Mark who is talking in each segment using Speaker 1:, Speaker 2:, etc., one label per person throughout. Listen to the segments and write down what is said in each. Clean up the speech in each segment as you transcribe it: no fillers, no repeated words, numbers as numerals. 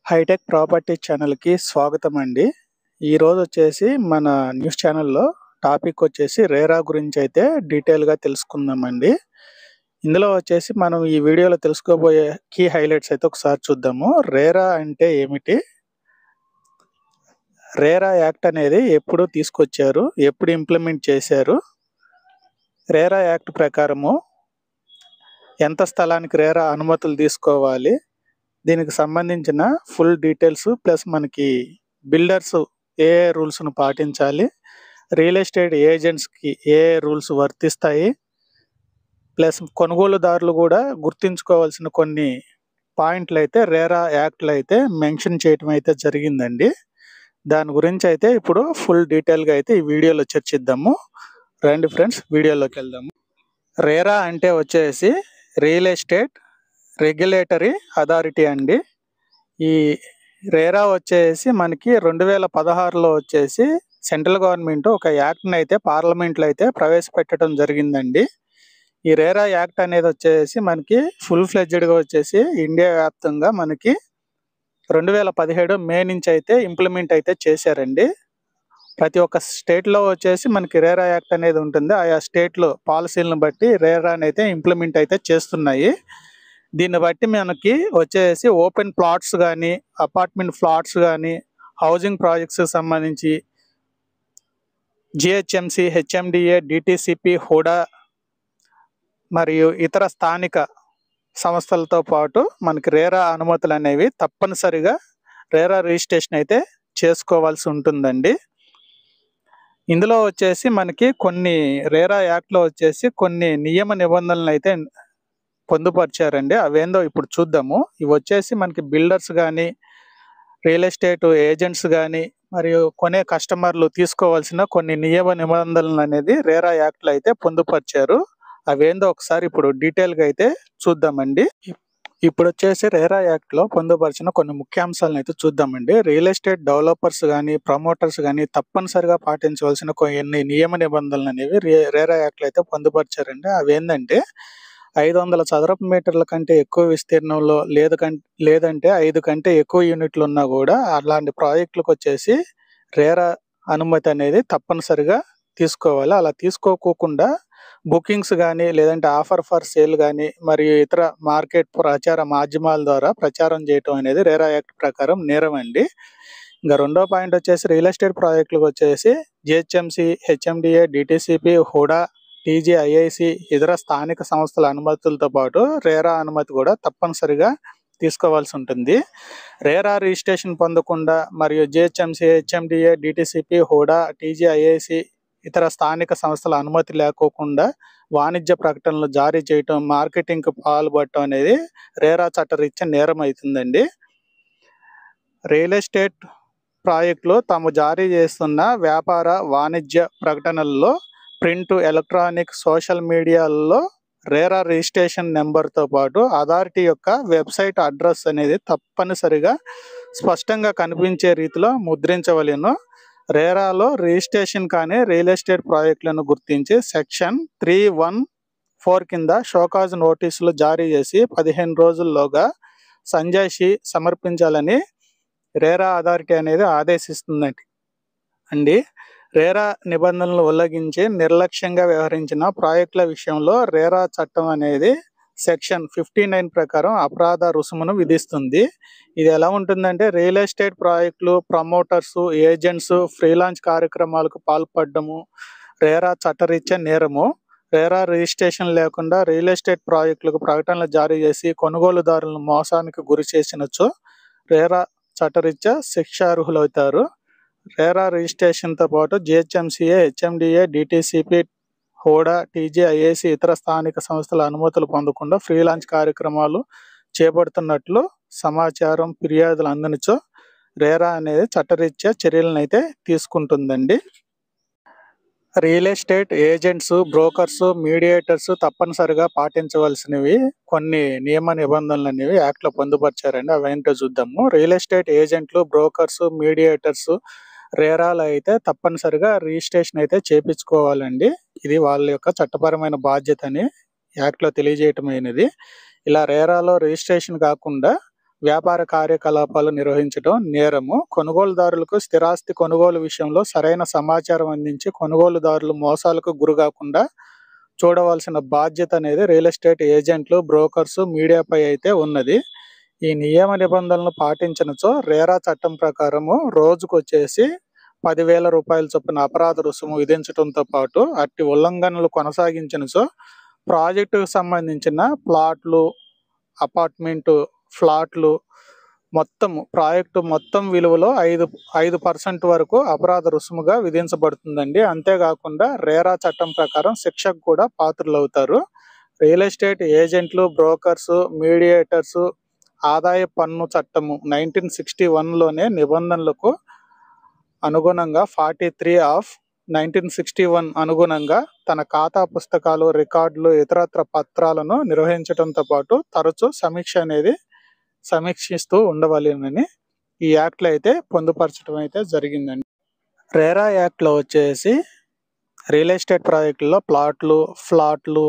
Speaker 1: Hitech property ఛానల్‌కి స్వాగతం అండి. ఈరోజు వచ్చేసి మన న్యూస్ ఛానల్‌లో టాపిక్ వచ్చేసి రేరా గురించి అయితే డీటెయిల్‌గా తెలుసుకుందామండి. ఇందులో వచ్చేసి మనం ఈ వీడియోలో తెలుసుకోబోయే కీ హైలైట్స్ అయితే ఒకసారి చూద్దాము. రేరా అంటే ఏమిటి? రేరా యాక్ట్ అనేది ఎప్పుడు తీసుకొచ్చారు? ఎప్పుడు ఇంప్లిమెంట్ చేశారు? రేరా యాక్ట్ ప్రకారము ఎంత స్థలానికి రేరా అనుమతులు తీసుకోవాలి? దీనికి సంబంధించిన ఫుల్ డీటెయిల్స్ ప్లస్ మనకి బిల్డర్స్ ఏ రూల్స్‌ను పాటించాలి? రియల్ ఎస్టేట్ ఏజెంట్స్‌కి ఏ రూల్స్ వర్తిస్తాయి? ప్లస్ కొనుగోలుదారులు కూడా గుర్తుంచుకోవాల్సిన కొన్ని పాయింట్లయితే రేరా యాక్ట్‌లో అయితే మెన్షన్ చేయటం అయితే జరిగిందండి. దాని గురించి అయితే ఇప్పుడు ఫుల్ డీటెయిల్‌గా అయితే ఈ వీడియోలో చర్చిద్దాము. రండి ఫ్రెండ్స్ వీడియోలోకెళ్దాము. రేరా అంటే వచ్చేసి రియల్ ఎస్టేట్ రెగ్యులేటరీ అథారిటీ అండి. ఈ రేరా వచ్చేసి మనకి 2016లో వచ్చేసి సెంట్రల్ గవర్నమెంట్ ఒక యాక్ట్‌ని అయితే పార్లమెంట్‌లో అయితే ప్రవేశపెట్టడం జరిగిందండి. ఈ రేరా యాక్ట్ అనేది వచ్చేసి మనకి ఫుల్ ఫ్లెడ్జ్డ్‌గా వచ్చేసి ఇండియా వ్యాప్తంగా మనకి 2017 మే నుంచి అయితే ఇంప్లిమెంట్ అయితే చేశారండి. ప్రతి ఒక్క స్టేట్‌లో వచ్చేసి మనకి రేరా యాక్ట్ అనేది ఉంటుంది. ఆయా స్టేట్‌లో పాలసీలను బట్టి రేరాని అయితే ఇంప్లిమెంట్ అయితే చేస్తున్నాయి. దీన్ని బట్టి మనకి వచ్చేసి ఓపెన్ ప్లాట్స్ గానీ, అపార్ట్మెంట్ ఫ్లాట్స్ గానీ, హౌసింగ్ ప్రాజెక్ట్స్‌కి సంబంధించి జీహెచ్ఎంసీ, హెచ్ఎండిఏ, డీటీసీపీ, హుడా మరియు ఇతర స్థానిక సంస్థలతో పాటు మనకి రేరా అనుమతులనేవి తప్పనిసరిగా రేరా రిజిస్ట్రేషన్ అయితే చేసుకోవాల్సి ఉంటుందండి. ఇందులో వచ్చేసి మనకి కొన్ని రేరా యాక్ట్‌లో వచ్చేసి కొన్ని నియమ నిబంధనలైతే పొందుపరిచారండి. అవేందో ఇప్పుడు చూద్దాము. ఇవొచ్చేసి మనకి బిల్డర్స్ గానీ, రియల్ ఎస్టేట్ ఏజెంట్స్ గానీ, మరియు కొనే కస్టమర్లు తీసుకోవాల్సిన కొన్ని నియమ నిబంధనలనేది రేరా యాక్ట్‌లో అయితే పొందుపరిచారు. అవేందో ఒకసారి ఇప్పుడు డీటెయిల్‌గా అయితే చూద్దామండి. ఇప్పుడొచ్చేసి రేరా యాక్ట్‌లో పొందుపరిచిన కొన్ని ముఖ్యాంశాలనైతే చూద్దామండి. రియల్ ఎస్టేట్ డెవలపర్స్ గానీ, ప్రమోటర్స్ గానీ తప్పనిసరిగా పాటించవలసిన కొన్ని నియమ నిబంధనలనేవి రేరా యాక్ట్‌లో అయితే పొందుపరిచారండి. అవేందంటే 500 చదరపు మీటర్ల కంటే ఎక్కువ విస్తీర్ణంలో లేదంటే 5 కంటే ఎక్కువ యూనిట్లున్నా గూడా అలాంటి ప్రాజెక్టులకొచ్చేసి రేరా అనుమతి అనేది తప్పనిసరిగా తీసుకోవాలి. అలా తీసుకోకోకుండా బుకింగ్స్ గానీ, లేదంటే ఆఫర్ ఫర్ సేల్ గానీ, మరియు ఇతర మార్కెట్ ప్రచార మాధ్యమాల ద్వారా ప్రచారం చేయటం అనేది రేరా యాక్ట్ ప్రకారం నేరమండి. ఇంక రెండో పాయింట్ వచ్చేసి రియల్ ఎస్టేట్ ప్రాజెక్టులకొచ్చేసి GHMC, HMDA, DTCP, Hooda, TGIIC ఇతర స్థానిక సంస్థల అనుమతులతో పాటు రేరా అనుమతి కూడా తప్పనిసరిగా తీసుకోవాల్సి ఉంటుంది. రేరా రిజిస్ట్రేషన్ పొందకుండా మరియు GHMC, HMDA, DTCP, Hooda, TGIIC ఇతర స్థానిక సంస్థల అనుమతి లేకోకుండా వాణిజ్య ప్రకటనలు జారీ చేయటం, మార్కెటింగ్‌కి పాల్పడటం అనేది రేరా చట్టరీత్యా నేరం అవుతుందండి. రియల్ ఎస్టేట్ ప్రాజెక్టులు తాము జారీ చేస్తున్న వ్యాపార, వాణిజ్య ప్రకటనల్లో ప్రింట్, ఎలక్ట్రానిక్, సోషల్ మీడియాల్లో రేరా రిజిస్ట్రేషన్ నెంబర్‌తో పాటు అథారిటీ యొక్క వెబ్‌సైట్ అడ్రస్ అనేది తప్పనిసరిగా స్పష్టంగా కనిపించే రీతిలో ముద్రించవలెను. రేరాలో రిజిస్ట్రేషన్ కాని రియల్ ఎస్టేట్ ప్రాజెక్టులను గుర్తించి సెక్షన్ 314 కింద షోకాజ్ నోటీసులు జారీ చేసి 15 రోజుల్లోగా సంజాయిషీ సమర్పించాలని రేరా అథారిటీ అనేది ఆదేశిస్తుందండి. రేరా నిబంధనలు ఉల్లంఘించి నిర్లక్ష్యంగా వ్యవహరించిన ప్రాజెక్టుల విషయంలో రేరా చట్టం అనేది సెక్షన్ 59 ప్రకారం అపరాధ రుసుమును విధిస్తుంది. ఇది ఎలా ఉంటుందంటే రియల్ ఎస్టేట్ ప్రాజెక్టులు, ప్రమోటర్స్, ఏజెంట్స్ ఫ్రీలాన్స్ కార్యక్రమాలకు పాల్పడము రేరా చట్టరీత్యా నేరము. రేరా రిజిస్ట్రేషన్ లేకుండా రియల్ ఎస్టేట్ ప్రాజెక్టులకు ప్రకటనలు జారీ చేసి కొనుగోలుదారులను మోసానికి గురి చేసినచో రేరా చట్టరీత్యా శిక్షార్హులవుతారు. రేరా రిజిస్ట్రేషన్‌తో పాటు జీహెచ్ఎంసీఏ, హెచ్ఎండిఏ, డీటీసీపీ, హుడా, టీజీఐఐసీ ఇతర స్థానిక సంస్థల అనుమతులు పొందకుండా ఫ్రీలాన్స్ కార్యక్రమాలు చేపడుతున్నట్లు సమాచారం, ఫిర్యాదులు అందినచో రేరా అనేది చట్టరీత్యా చర్యలనైతే తీసుకుంటుందండి. Real estate agents, brokers, mediators తప్పనిసరిగా పాటించవలసినవి కొన్ని నియమ నిబంధనలనేవి యాక్ట్‌లో పొందుపరిచారండి. అవేంటో చూద్దాము. రియల్ ఎస్టేట్ ఏజెంట్లు, బ్రోకర్స్, మీడియేటర్స్ రేరాలో అయితే తప్పనిసరిగా రిజిస్ట్రేషన్ అయితే చేపించుకోవాలండి. ఇది వాళ్ళ యొక్క చట్టపరమైన బాధ్యత అని యాక్ట్‌లో తెలియజేయటమైనది. ఇలా రేరాలో రిజిస్ట్రేషన్ కాకుండా వ్యాపార కార్యకలాపాలు నిర్వహించడం నేరము. కొనుగోలుదారులకు స్థిరాస్తి కొనుగోలు విషయంలో సరైన సమాచారం అందించి కొనుగోలుదారులు మోసాలకు గురికాకుండా చూడవలసిన బాధ్యత అనేది రియల్ ఎస్టేట్ ఏజెంట్లు, బ్రోకర్స్, మీడియాపై అయితే ఉన్నది. ఈ నియమ నిబంధనలను పాటించినచో రేరా చట్టం ప్రకారము రోజుకొచ్చేసి 10,000 రూపాయల చొప్పున అపరాధ రుసుము విధించడంతో పాటు అట్టి ఉల్లంఘనలు కొనసాగించినచో ప్రాజెక్టుకు సంబంధించిన ప్లాట్లు, అపార్ట్మెంటు ఫ్లాట్లు ప్రాజెక్టు మొత్తం విలువలో 5% వరకు అపరాధ రుసుముగా విధించబడుతుందండి. అంతేకాకుండా రేరా చట్టం ప్రకారం శిక్షకు కూడా పాత్రులవుతారు. రియల్ ఎస్టేట్ ఏజెంట్లు, బ్రోకర్స్, మీడియేటర్స్ ఆదాయ పన్ను చట్టము 1961లోనే నిబంధనలకు అనుగుణంగా 43 ఆఫ్ 1961 అనుగుణంగా తన ఖాతా పుస్తకాలు, రికార్డులు, ఇతరత్ర పత్రాలను నిర్వహించడంతో పాటు తరచూ సమీక్షిస్తూ ఉండవలెనని ఈ యాక్ట్లో అయితే పొందుపరచడం అయితే జరిగిందండి. రేరా యాక్ట్లో వచ్చేసి రియల్ ఎస్టేట్ ప్రాజెక్టుల్లో ఫ్లాట్లు,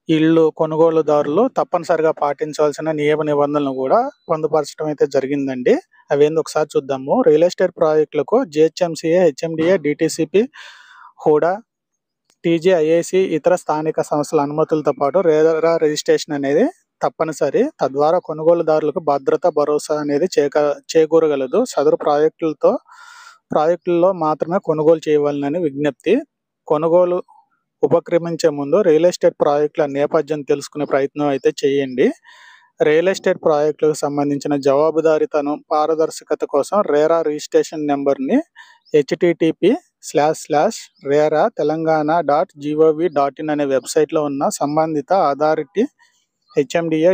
Speaker 1: ఇళ్ళు కొనుగోలుదారులు తప్పనిసరిగా పాటించవలసిన నియమ నిబంధనలు కూడా పొందుపరచడం అయితే జరిగిందండి. అవేంది ఒకసారి చూద్దాము. రియల్ ఎస్టేట్ ప్రాజెక్టులకు జిహెచ్ఎంసీఏ, హెచ్ఎండిఏ, డిటిసిపి, హుడా, టీజీఐఏసి ఇతర స్థానిక సంస్థల అనుమతులతో పాటు రేరా రిజిస్ట్రేషన్ అనేది తప్పనిసరి. తద్వారా కొనుగోలుదారులకు భద్రత, భరోసా అనేది చేకూరగలదు. సదరు ప్రాజెక్టుల్లో మాత్రమే కొనుగోలు చేయవాలని విజ్ఞప్తి. కొనుగోలు ఉపక్రమించే ముందు రియల్ ఎస్టేట్ ప్రాజెక్టుల నేపథ్యం తెలుసుకునే ప్రయత్నం అయితే చేయండి. రియల్ ఎస్టేట్ ప్రాజెక్టులకు సంబంధించిన జవాబుదారీతనం, పారదర్శకత కోసం రేరా రిజిస్ట్రేషన్ నెంబర్ని http://rera.telangana.gov.in అనే వెబ్సైట్లో ఉన్న సంబంధిత authority HMDA,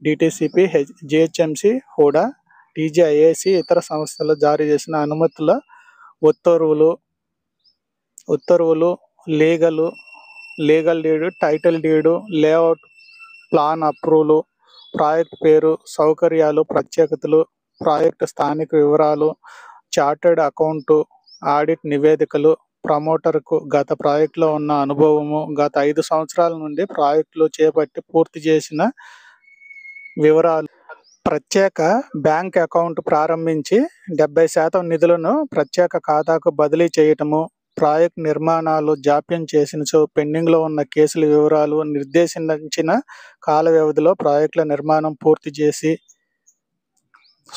Speaker 1: DTCP, GHMC, HUDA, TGIAC ఇతర సంస్థలు జారీ చేసిన అనుమతుల ఉత్తర్వులు, legal deed, title deed, layout plan approval, project పేరు, సౌకర్యాలు, ప్రత్యేకతలు, ప్రాజెక్టు స్థానిక వివరాలు, చార్టెడ్ అకౌంటు, ఆడిట్ నివేదికలు, ప్రమోటర్కు గత ప్రాజెక్టులో ఉన్న అనుభవము, గత 5 సంవత్సరాల నుండి ప్రాజెక్టులు చేపట్టి పూర్తి చేసిన వివరాలు, ప్రత్యేక బ్యాంక్ అకౌంట్ ప్రారంభించి 70% నిధులను ప్రత్యేక ఖాతాకు బదిలీ చేయటము, ప్రాజెక్ట్ నిర్మాణాలు జాప్యం చేసినచో పెండింగ్లో ఉన్న కేసుల వివరాలు, నిర్దేశించిన కాల వ్యవధిలో ప్రాజెక్టుల నిర్మాణం పూర్తి చేసి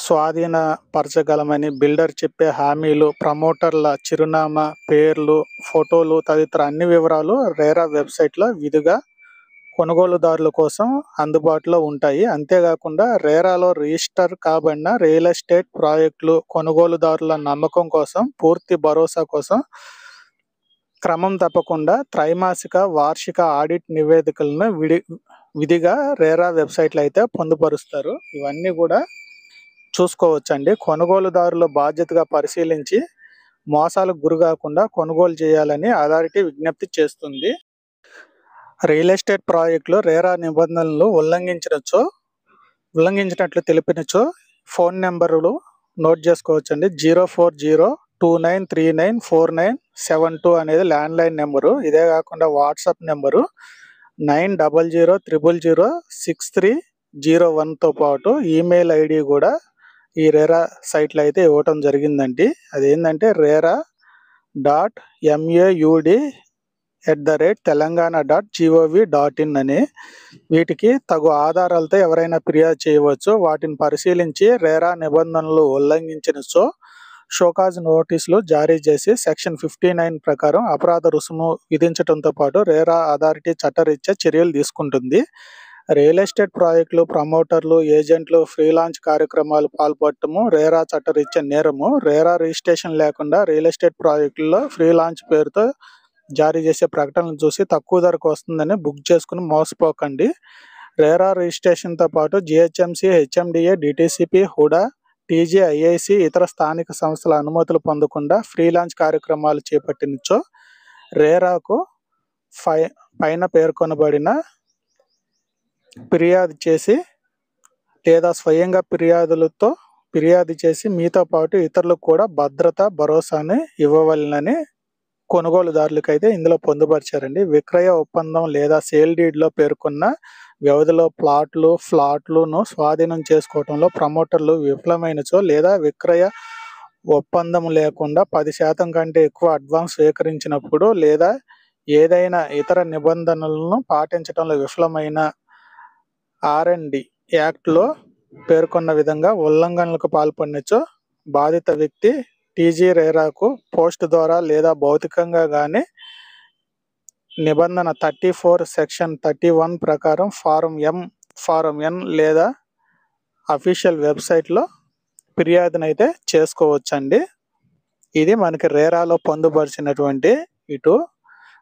Speaker 1: స్వాధీనపరచగలమని బిల్డర్ చెప్పే హామీలు, ప్రమోటర్ల చిరునామా, పేర్లు, ఫోటోలు తదితర అన్ని వివరాలు రేరా వెబ్సైట్లో విధిగా కొనుగోలుదారుల కోసం అందుబాటులో ఉంటాయి. అంతేకాకుండా రేరాలో రిజిస్టర్ కాబడిన రియల్ ఎస్టేట్ ప్రాజెక్టులు కొనుగోలుదారుల నమ్మకం కోసం, పూర్తి భరోసా కోసం క్రమం తప్పకుండా త్రైమాసిక, వార్షిక ఆడిట్ నివేదికలను విధిగా రేరా వెబ్సైట్లో అయితే పొందుపరుస్తారు. ఇవన్నీ కూడా చూసుకోవచ్చండి. కొనుగోలుదారులు బాధ్యతగా పరిశీలించి మోసాలకు గురికాకుండా కొనుగోలు చేయాలని అథారిటీ విజ్ఞప్తి చేస్తుంది. రియల్ ఎస్టేట్ ప్రాజెక్టులు రేరా నిబంధనలు ఉల్లంఘించినట్లు తెలిపినచో ఫోన్ నెంబర్లు నోట్ చేసుకోవచ్చండి. 04029394972 అనేది ల్యాండ్లైన్ నెంబరు. ఇదే కాకుండా వాట్సాప్ నెంబరు 9000006301తో పాటు ఈమెయిల్ ఐడి కూడా ఈ రేరా సైట్లో అయితే ఇవ్వటం జరిగిందండి. అదేంటంటే rera.maud@telangana.gov.in అని. వీటికి తగు ఆధారాలతో ఎవరైనా ఫిర్యాదు చేయవచ్చు. వాటిని పరిశీలించి రేరా నిబంధనలు ఉల్లంఘించినచో షోకాజ్ నోటీసులు జారీ చేసి సెక్షన్ 59 ప్రకారం అపరాధ రుసుము విధించడంతో పాటు రేరా అథారిటీ చట్టరీత్యా చర్యలు తీసుకుంటుంది. రియల్ ఎస్టేట్ ప్రాజెక్టులు, ప్రమోటర్లు, ఏజెంట్లు ఫ్రీలాన్స్ కార్యక్రమాలు పాల్పడటము రేరా చట్టరీత్యా నేరము. రేరా రిజిస్ట్రేషన్ లేకుండా రియల్ ఎస్టేట్ ప్రాజెక్టుల్లో ఫ్రీలాన్స్ పేరుతో జారీ చేసే ప్రకటనలు చూసి తక్కువ ధరకు వస్తుందని బుక్ చేసుకుని మోసపోకండి. రేరా రిజిస్ట్రేషన్తో పాటు GHMC, HMDA, DTCP, HUDA, TGIAC ఇతర స్థానిక సంస్థల అనుమతులు పొందకుండా ఫ్రీలాన్స్ కార్యక్రమాలు చేపట్టినచో రేరాకు పైన పేర్కొనబడిన ఫిర్యాదు చేసి లేదా స్వయంగా ఫిర్యాదు చేసి మీతో పాటు ఇతరులకు కూడా భద్రత, భరోసాని ఇవ్వవలెనని కొనుగోలుదారులకైతే ఇందులో పొందుపరిచారండి. విక్రయ ఒప్పందం లేదా సేల్ డీడ్‌లో పేర్కొన్న వ్యవధిలో ఫ్లాట్‌లను స్వాధీనం చేసుకోవటంలో ప్రమోటర్లు విఫలమైనచో లేదా విక్రయ ఒప్పందం లేకుండా 10% కంటే ఎక్కువ అడ్వాన్స్ స్వీకరించినప్పుడు లేదా ఏదైనా ఇతర నిబంధనలను పాటించటంలో విఫలమైన ఆర్&డి యాక్ట్‌లో పేర్కొన్న విధంగా ఉల్లంఘనలకు పాల్పడినచో బాధిత వ్యక్తి టీజీ రేరాకు పోస్ట్ ద్వారా లేదా భౌతికంగా గాని నిబంధన 34 సెక్షన్ 31 ప్రకారం ఫారం ఎన్ లేదా అఫీషియల్ వెబ్సైట్లో ఫిర్యాదునైతే చేసుకోవచ్చండి. ఇది మనకి రేరాలో పొందుపరిచినటువంటి ఇటు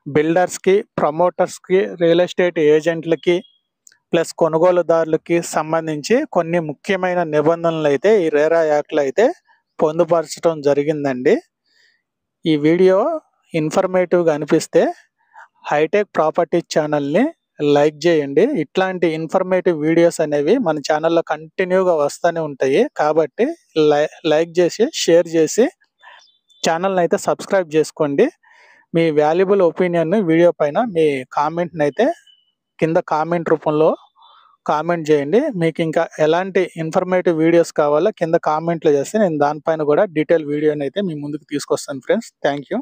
Speaker 1: బిల్డర్స్కి, ప్రమోటర్స్కి, రియల్ ఎస్టేట్ ఏజెంట్లకి ప్లస్ కొనుగోలుదారులకి సంబంధించి కొన్ని ముఖ్యమైన నిబంధనలు అయితే ఈ రేరా యాక్ట్లో అయితే పొందుపరచడం జరిగిందండి. ఈ వీడియో ఇన్ఫర్మేటివ్గా అనిపిస్తే హైటెక్ ప్రాపర్టీస్ ఛానల్ని లైక్ చేయండి. ఇట్లాంటి ఇన్ఫర్మేటివ్ వీడియోస్ అనేవి మన ఛానల్లో కంటిన్యూగా వస్తూనే ఉంటాయి. కాబట్టి లైక్ చేసి షేర్ చేసి ఛానల్ని అయితే సబ్స్క్రైబ్ చేసుకోండి. మీ వాల్యుబుల్ ఒపీనియన్ వీడియో పైన మీ కామెంట్ని అయితే కింద కామెంట్ రూపంలో కామెంట్ చేయండి. మీకు ఇంకా ఎలాంటి ఇన్ఫర్మేటివ్ వీడియోస్ కావాలో కింద కామెంట్లో చేస్తే నేను దానిపైన కూడా డీటెయిల్ వీడియోని అయితే మీ ముందుకు తీసుకొస్తాను ఫ్రెండ్స్. Thank you.